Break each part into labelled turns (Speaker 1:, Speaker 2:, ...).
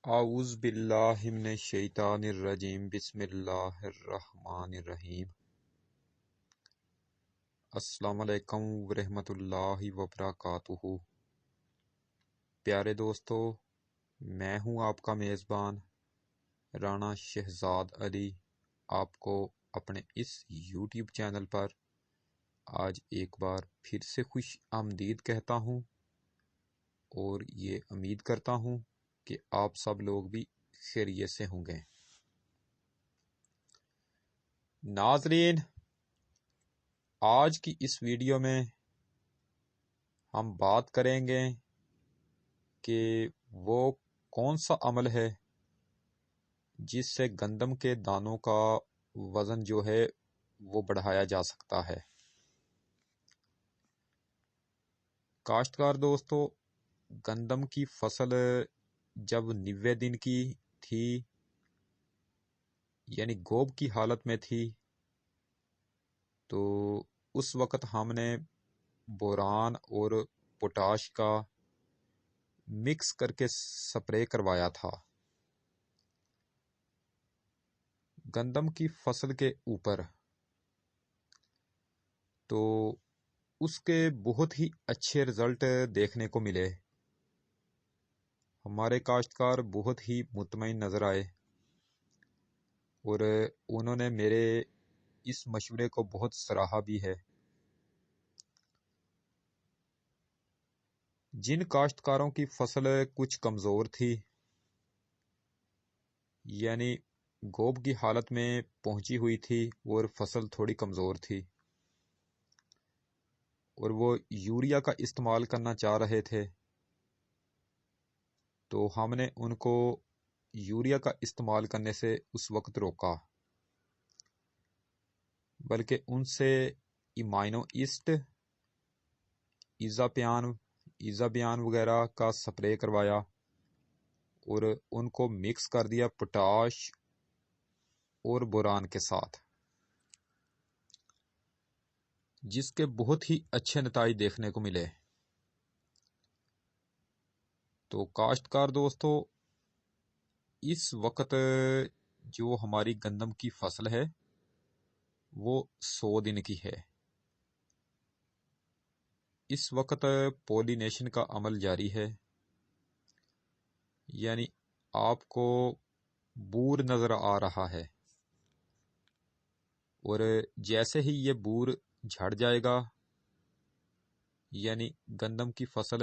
Speaker 1: اعوذ باللہ من الشیطان الرجیم بسم اللہ الرحمن الرحیم۔ السلام علیکم ورحمۃ اللہ وبرکاتہ۔ پیارے دوستو، میں ہوں آپ کا میزبان رانا شہزاد علی، آپ کو اپنے اس یوٹیوب چینل پر آج ایک بار پھر سے خوش آمدید کہتا ہوں، اور یہ امید کرتا ہوں کہ آپ سب لوگ بھی خیریت سے ہوں گے۔ ناظرین، آج کی اس ویڈیو میں ہم بات کریں گے کہ وہ کون سا عمل ہے جس سے گندم کے دانوں کا وزن جو ہے وہ بڑھایا جا سکتا ہے۔ کاشتکار دوستو، گندم کی فصل جب 90 دن کی تھی، یعنی گوب کی حالت میں تھی، تو اس وقت ہم نے بوران اور پوٹاش کا مکس کر کے سپرے کروایا تھا گندم کی فصل کے اوپر، تو اس کے بہت ہی اچھے رزلٹ دیکھنے کو ملے۔ ہمارے کاشتکار بہت ہی مطمئن نظر آئے، اور انہوں نے میرے اس مشورے کو بہت سراہا بھی ہے۔ جن کاشتکاروں کی فصل کچھ کمزور تھی، یعنی گوب کی حالت میں پہنچی ہوئی تھی اور فصل تھوڑی کمزور تھی، اور وہ یوریا کا استعمال کرنا چاہ رہے تھے، تو ہم نے ان کو یوریا کا استعمال کرنے سے اس وقت روکا، بلکہ ان سے ایمائنو ایسٹ، ایزابیان وغیرہ کا سپرے کروایا، اور ان کو مکس کر دیا پوٹاش اور بوران کے ساتھ، جس کے بہت ہی اچھے نتائج دیکھنے کو ملے۔ تو کاشتکار دوستو، اس وقت جو ہماری گندم کی فصل ہے وہ 100 دن کی ہے۔ اس وقت پولینیشن کا عمل جاری ہے، یعنی آپ کو بور نظر آ رہا ہے، اور جیسے ہی یہ بور جھڑ جائے گا، یعنی گندم کی فصل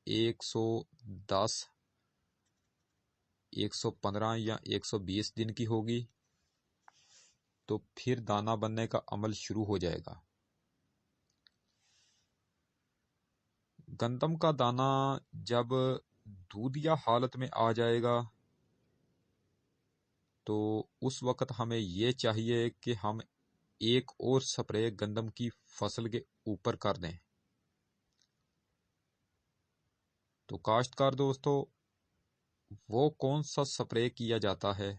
Speaker 1: 110، 115 یا 120 دن کی ہوگی، تو پھر دانہ بننے کا عمل شروع ہو جائے گا۔ گندم کا دانہ جب دودھیا حالت میں آ جائے گا، تو اس وقت ہمیں یہ چاہیے کہ ہم ایک اور سپرے گندم کی فصل کے اوپر کر دیں۔ تو کاشتکار دوستو، وہ کون سا سپرے کیا جاتا ہے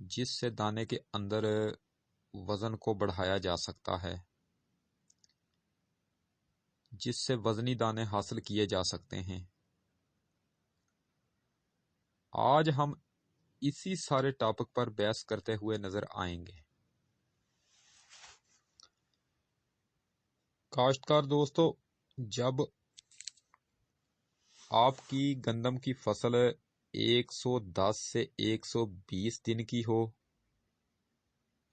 Speaker 1: جس سے دانے کے اندر وزن کو بڑھایا جا سکتا ہے، جس سے وزنی دانے حاصل کیے جا سکتے ہیں؟ آج ہم اسی سارے ٹاپک پر بحث کرتے ہوئے نظر آئیں گے۔ کاشتکار دوستو، جب آپ کی گندم کی فصل 110 سے 120 دن کی ہو،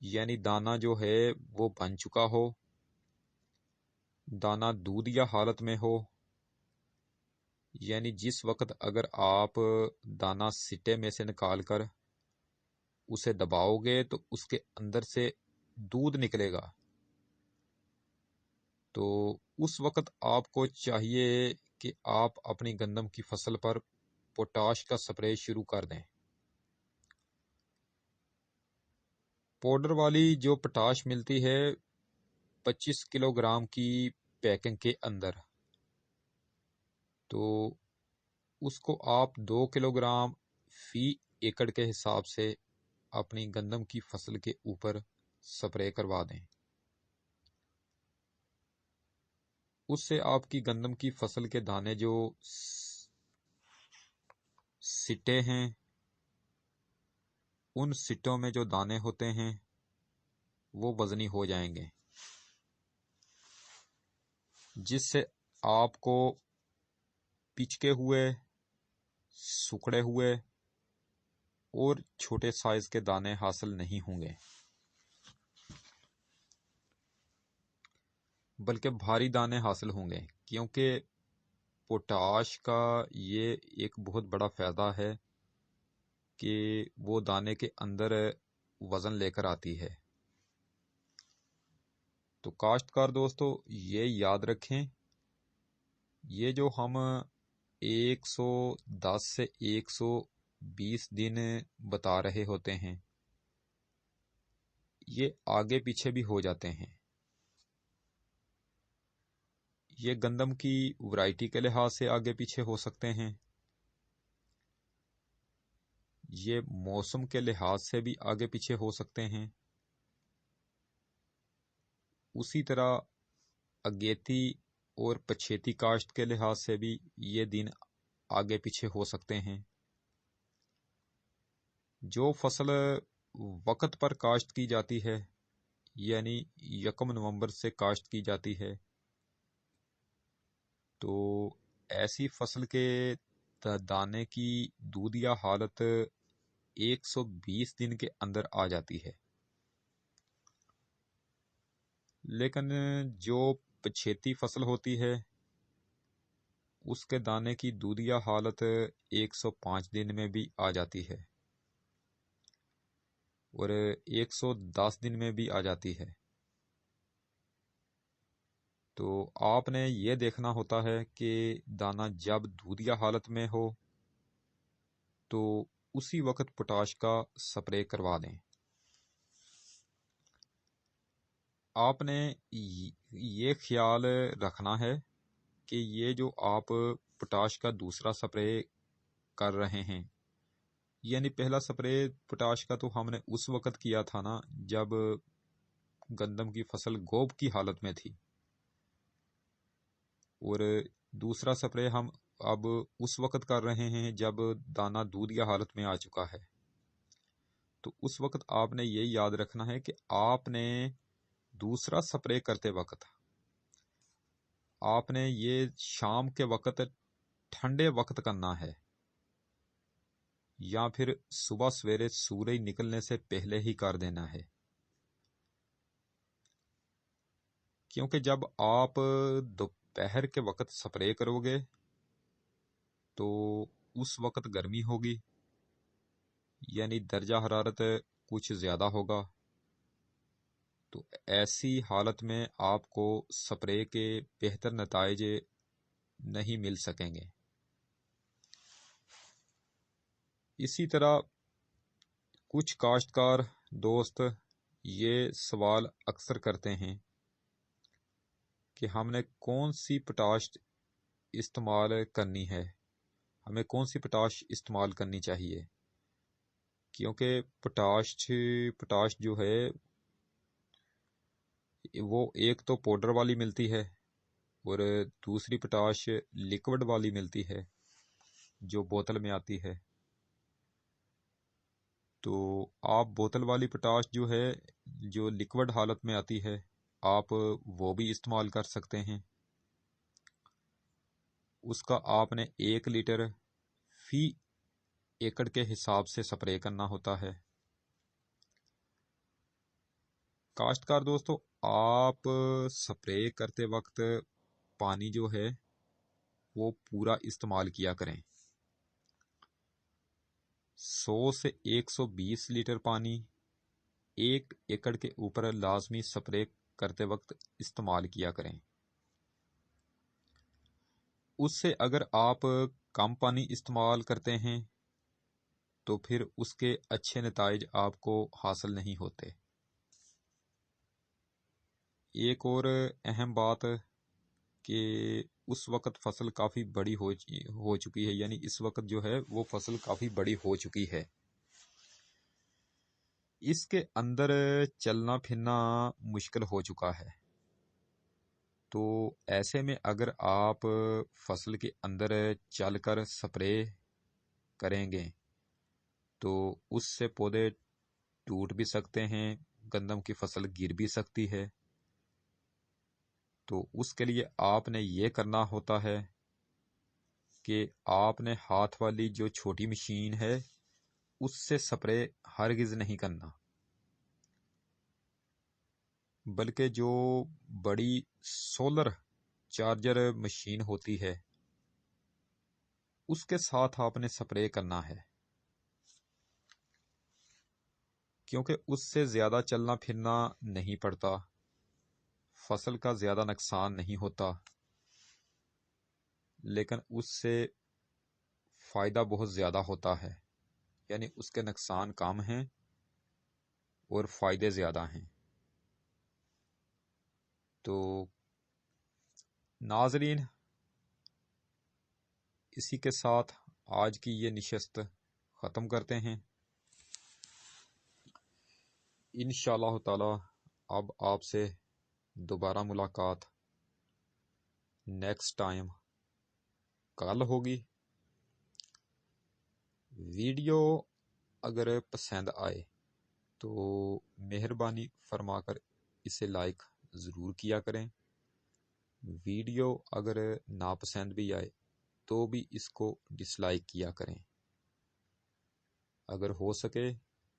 Speaker 1: یعنی دانہ جو ہے وہ بن چکا ہو، دانہ دودھیا حالت میں ہو، یعنی جس وقت اگر آپ دانہ سٹے میں سے نکال کر اسے دباؤ گے تو اس کے اندر سے دودھ نکلے گا، تو اس وقت آپ کو چاہیے کہ آپ اپنی گندم کی فصل پر پوٹاش کا سپرے شروع کر دیں۔ پاؤڈر والی جو پوٹاش ملتی ہے 25 کلو گرام کی پیکنگ کے اندر، تو اس کو آپ 2 کلو گرام فی ایکڑ کے حساب سے اپنی گندم کی فصل کے اوپر سپرے کروا دیں۔ اس سے آپ کی گندم کی فصل کے دانے جو سٹے ہیں ان سٹوں میں جو دانے ہوتے ہیں وہ وزنی ہو جائیں گے، جس سے آپ کو پچکے ہوئے، سکڑے ہوئے اور چھوٹے سائز کے دانے حاصل نہیں ہوں گے، بلکہ بھاری دانے حاصل ہوں گے، کیونکہ پوٹاش کا یہ ایک بہت بڑا فائدہ ہے کہ وہ دانے کے اندر وزن لے کر آتی ہے۔ تو کاشتکار دوستو یہ یاد رکھیں، یہ جو ہم 110 سے 120 دن بتا رہے ہوتے ہیں، یہ آگے پیچھے بھی ہو جاتے ہیں۔ یہ گندم کی ورائٹی کے لحاظ سے آگے پیچھے ہو سکتے ہیں، یہ موسم کے لحاظ سے بھی آگے پیچھے ہو سکتے ہیں، اسی طرح اگیتی اور پچھیتی کاشت کے لحاظ سے بھی یہ دن آگے پیچھے ہو سکتے ہیں۔ جو فصل وقت پر کاشت کی جاتی ہے، یعنی 1 نومبر سے کاشت کی جاتی ہے، تو ایسی فصل کے دانے کی دودھیا حالت 120 دن کے اندر آ جاتی ہے، لیکن جو پچھیتی فصل ہوتی ہے اس کے دانے کی دودھیا حالت 105 دن میں بھی آ جاتی ہے اور 110 دن میں بھی آ جاتی ہے۔ تو آپ نے یہ دیکھنا ہوتا ہے کہ دانہ جب دودھیا حالت میں ہو تو اسی وقت پوٹاش کا سپرے کروا دیں۔ آپ نے یہ خیال رکھنا ہے کہ یہ جو آپ پوٹاش کا دوسرا سپرے کر رہے ہیں، یعنی پہلا سپرے پوٹاش کا تو ہم نے اس وقت کیا تھا نا جب گندم کی فصل گوب کی حالت میں تھی، اور دوسرا سپرے ہم اب اس وقت کر رہے ہیں جب دانہ دودھیا حالت میں آ چکا ہے۔ تو اس وقت آپ نے یہ یاد رکھنا ہے کہ آپ نے دوسرا سپرے کرتے وقت آپ نے یہ شام کے وقت ٹھنڈے وقت کرنا ہے، یا پھر صبح سویرے سورج نکلنے سے پہلے ہی کر دینا ہے، کیونکہ جب آپ دوپہر کے وقت سپرے کرو گے تو اس وقت گرمی ہوگی، یعنی درجہ حرارت کچھ زیادہ ہوگا، تو ایسی حالت میں آپ کو سپرے کے بہتر نتائج نہیں مل سکیں گے۔ اسی طرح کچھ کاشتکار دوست یہ سوال اکثر کرتے ہیں کہ ہم نے کون سی پوٹاش استعمال کرنی ہے، ہمیں کون سی پوٹاش استعمال کرنی چاہیے، کیونکہ پوٹاش جو ہے وہ ایک تو پاؤڈر والی ملتی ہے اور دوسری پوٹاش لیکوڈ والی ملتی ہے جو بوتل میں آتی ہے۔ تو آپ بوتل والی پوٹاش جو ہے جو لیکوڈ حالت میں آتی ہے آپ وہ بھی استعمال کر سکتے ہیں۔ اس کا آپ نے 1 لیٹر فی ایکڑ کے حساب سے سپرے کرنا ہوتا ہے۔ کاشتکار دوستو آپ سپرے کرتے وقت پانی جو ہے وہ پورا استعمال کیا کریں، 100 سے 120 لیٹر پانی 1 ایکڑ کے اوپر لازمی سپرے کرتے وقت استعمال کیا کریں۔ اس سے اگر آپ کم پانی استعمال کرتے ہیں تو پھر اس کے اچھے نتائج آپ کو حاصل نہیں ہوتے۔ ایک اور اہم بات کہ اس وقت فصل کافی بڑی ہو چکی ہے، یعنی اس وقت جو ہے وہ فصل کافی بڑی ہو چکی ہے، اس کے اندر چلنا پھرنا مشکل ہو چکا ہے۔ تو ایسے میں اگر آپ فصل کے اندر چل کر سپرے کریں گے تو اس سے پودے ٹوٹ بھی سکتے ہیں، گندم کی فصل گر بھی سکتی ہے۔ تو اس کے لیے آپ نے یہ کرنا ہوتا ہے کہ آپ نے ہاتھ والی جو چھوٹی مشین ہے اس سے سپرے ہرگز نہیں کرنا، بلکہ جو بڑی سولر چارجر مشین ہوتی ہے اس کے ساتھ آپ نے سپرے کرنا ہے، کیونکہ اس سے زیادہ چلنا پھرنا نہیں پڑتا، فصل کا زیادہ نقصان نہیں ہوتا، لیکن اس سے فائدہ بہت زیادہ ہوتا ہے، یعنی اس کے نقصان کم ہیں اور فائدے زیادہ ہیں۔ تو ناظرین، اسی کے ساتھ آج کی یہ نشست ختم کرتے ہیں۔ انشاءاللہ تعالی اب آپ سے دوبارہ ملاقات نیکسٹ ٹائم کل ہوگی۔ ویڈیو اگر پسند آئے تو مہربانی فرما کر اسے لائک ضرور کیا کریں۔ ویڈیو اگر ناپسند بھی آئے تو بھی اس کو ڈس لائک کیا کریں۔ اگر ہو سکے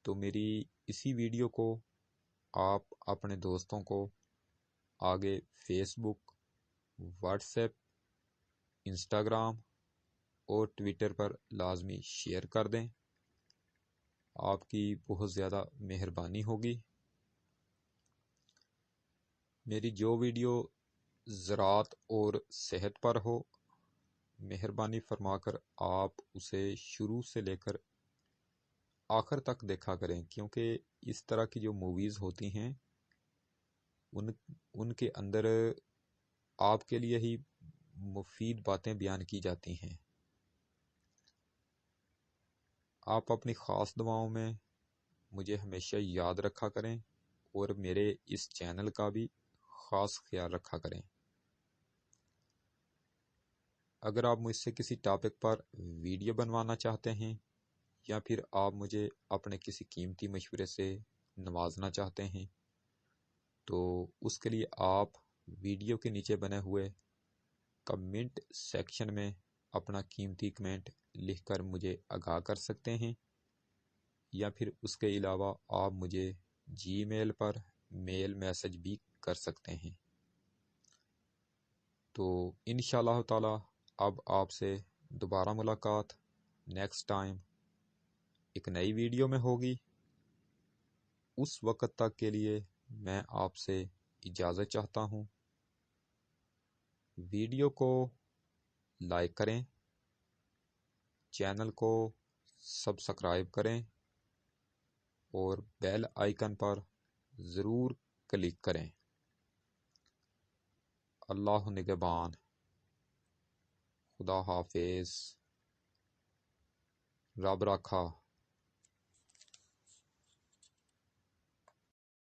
Speaker 1: تو میری اسی ویڈیو کو آپ اپنے دوستوں کو آگے فیس بک، واٹس ایپ، انسٹاگرام اور ٹویٹر پر لازمی شیئر کر دیں۔ آپ کی بہت زیادہ مہربانی ہوگی۔ میری جو ویڈیو زراعت اور صحت پر ہو، مہربانی فرما کر آپ اسے شروع سے لے کر آخر تک دیکھا کریں، کیونکہ اس طرح کی جو موویز ہوتی ہیں ان کے اندر آپ کے لیے ہی مفید باتیں بیان کی جاتی ہیں۔ آپ اپنی خاص دعاؤں میں مجھے ہمیشہ یاد رکھا کریں اور میرے اس چینل کا بھی خاص خیال رکھا کریں۔ اگر آپ مجھ سے کسی ٹاپک پر ویڈیو بنوانا چاہتے ہیں یا پھر آپ مجھے اپنے کسی قیمتی مشورے سے نوازنا چاہتے ہیں تو اس کے لیے آپ ویڈیو کے نیچے بنے ہوئے کمنٹ سیکشن میں اپنا قیمتی کمنٹ لکھ کر مجھے آگاہ کر سکتے ہیں، یا پھر اس کے علاوہ آپ مجھے جی میل پر میل میسج بھی کر سکتے ہیں۔ تو انشاءاللہ تعالی اب آپ سے دوبارہ ملاقات نیکسٹ ٹائم ایک نئی ویڈیو میں ہوگی۔ اس وقت تک کے لیے میں آپ سے اجازت چاہتا ہوں۔ ویڈیو کو لائک کریں، چینل کو سبسکرائب کریں اور بیل آئیکن پر ضرور کلک کریں۔ اللہ نگہبان۔ خدا حافظ۔ رب راکھا۔